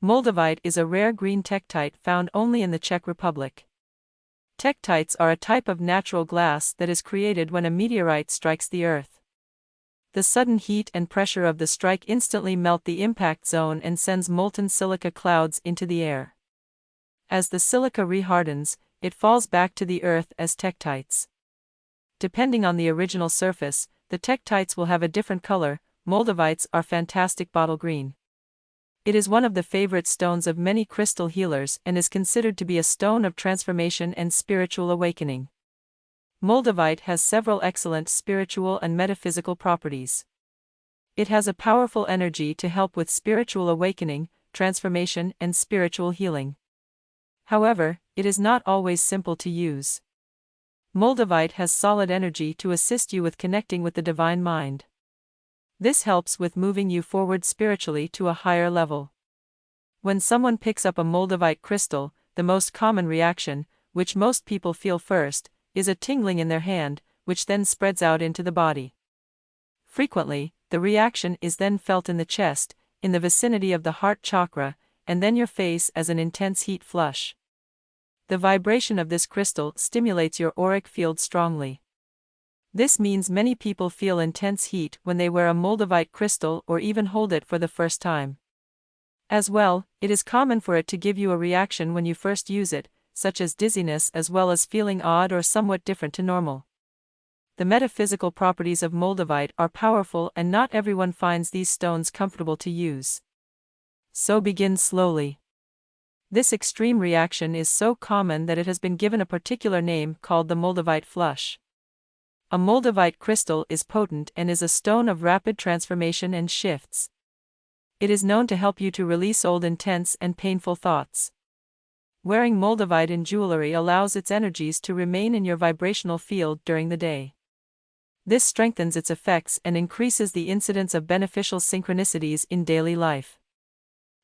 Moldavite is a rare green tektite found only in the Czech Republic. Tektites are a type of natural glass that is created when a meteorite strikes the Earth. The sudden heat and pressure of the strike instantly melt the impact zone and sends molten silica clouds into the air. As the silica rehardens, it falls back to the Earth as tektites. Depending on the original surface, the tektites will have a different color. Moldavites are fantastic bottle green. It is one of the favorite stones of many crystal healers and is considered to be a stone of transformation and spiritual awakening. Moldavite has several excellent spiritual and metaphysical properties. It has a powerful energy to help with spiritual awakening, transformation, and spiritual healing. However, it is not always simple to use. Moldavite has solid energy to assist you with connecting with the divine mind. This helps with moving you forward spiritually to a higher level. When someone picks up a Moldavite crystal, the most common reaction, which most people feel first, is a tingling in their hand, which then spreads out into the body. Frequently, the reaction is then felt in the chest, in the vicinity of the heart chakra, and then your face as an intense heat flush. The vibration of this crystal stimulates your auric field strongly. This means many people feel intense heat when they wear a Moldavite crystal or even hold it for the first time. As well, it is common for it to give you a reaction when you first use it, such as dizziness as well as feeling odd or somewhat different to normal. The metaphysical properties of Moldavite are powerful and not everyone finds these stones comfortable to use. So begin slowly. This extreme reaction is so common that it has been given a particular name called the Moldavite flush. A Moldavite crystal is potent and is a stone of rapid transformation and shifts. It is known to help you to release old intense and painful thoughts. Wearing Moldavite in jewelry allows its energies to remain in your vibrational field during the day. This strengthens its effects and increases the incidence of beneficial synchronicities in daily life.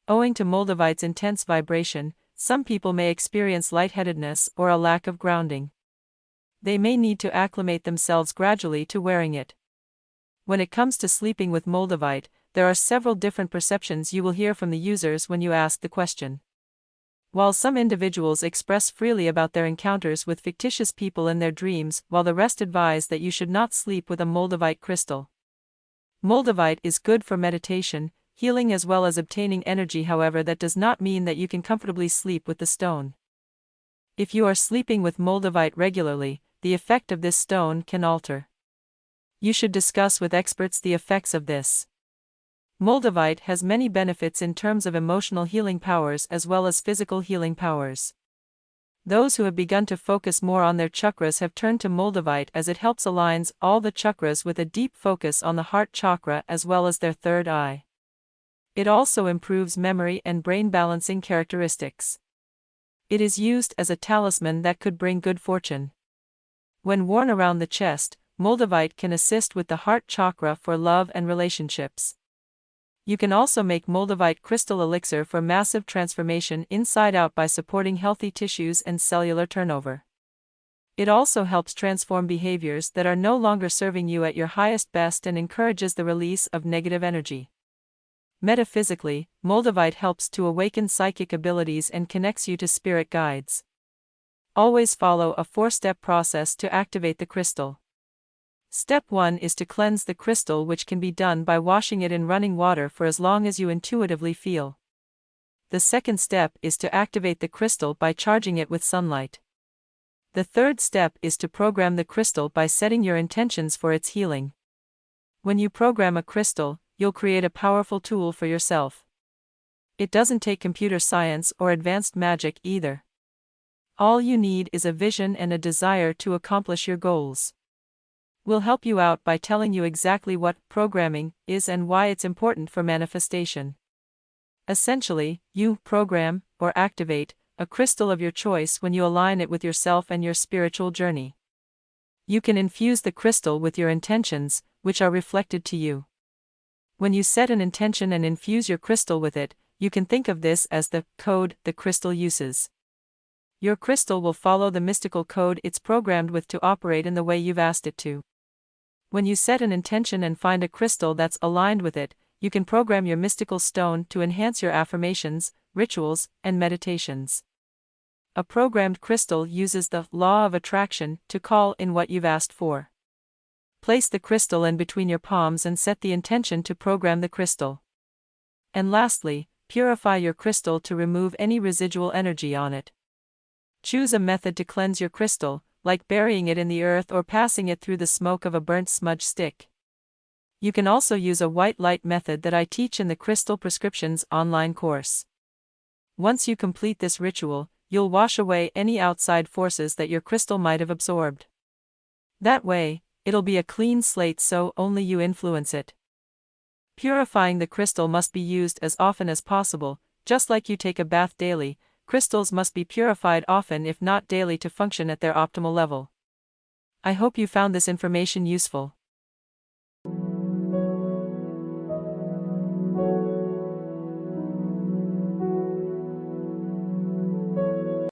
Owing to Moldavite's intense vibration, some people may experience lightheadedness or a lack of grounding. They may need to acclimate themselves gradually to wearing it. When it comes to sleeping with Moldavite, there are several different perceptions you will hear from the users when you ask the question. While some individuals express freely about their encounters with fictitious people in their dreams, while the rest advise that you should not sleep with a Moldavite crystal. Moldavite is good for meditation, healing as well as obtaining energy. However, that does not mean that you can comfortably sleep with the stone. If you are sleeping with Moldavite regularly, the effect of this stone can alter. You should discuss with experts the effects of this. Moldavite has many benefits in terms of emotional healing powers as well as physical healing powers. Those who have begun to focus more on their chakras have turned to Moldavite as it helps aligns all the chakras with a deep focus on the heart chakra as well as their third eye. It also improves memory and brain balancing characteristics. It is used as a talisman that could bring good fortune. When worn around the chest, Moldavite can assist with the heart chakra for love and relationships. You can also make Moldavite crystal elixir for massive transformation inside out by supporting healthy tissues and cellular turnover. It also helps transform behaviors that are no longer serving you at your highest best and encourages the release of negative energy. Metaphysically, Moldavite helps to awaken psychic abilities and connects you to spirit guides. Always follow a 4-step process to activate the crystal. Step 1 is to cleanse the crystal, which can be done by washing it in running water for as long as you intuitively feel. The second step is to activate the crystal by charging it with sunlight. The third step is to program the crystal by setting your intentions for its healing. When you program a crystal, you'll create a powerful tool for yourself. It doesn't take computer science or advanced magic either. All you need is a vision and a desire to accomplish your goals. We'll help you out by telling you exactly what programming is and why it's important for manifestation. Essentially, you program, or activate, a crystal of your choice when you align it with yourself and your spiritual journey. You can infuse the crystal with your intentions, which are reflected to you. When you set an intention and infuse your crystal with it, you can think of this as the code the crystal uses. Your crystal will follow the mystical code it's programmed with to operate in the way you've asked it to. When you set an intention and find a crystal that's aligned with it, you can program your mystical stone to enhance your affirmations, rituals, and meditations. A programmed crystal uses the law of attraction to call in what you've asked for. Place the crystal in between your palms and set the intention to program the crystal. And lastly, purify your crystal to remove any residual energy on it. Choose a method to cleanse your crystal, like burying it in the earth or passing it through the smoke of a burnt smudge stick. You can also use a white light method that I teach in the Crystal Prescriptions online course. Once you complete this ritual, you'll wash away any outside forces that your crystal might have absorbed. That way, it'll be a clean slate so only you influence it. Purifying the crystal must be used as often as possible, just like you take a bath daily. Crystals must be purified often if not daily to function at their optimal level. I hope you found this information useful.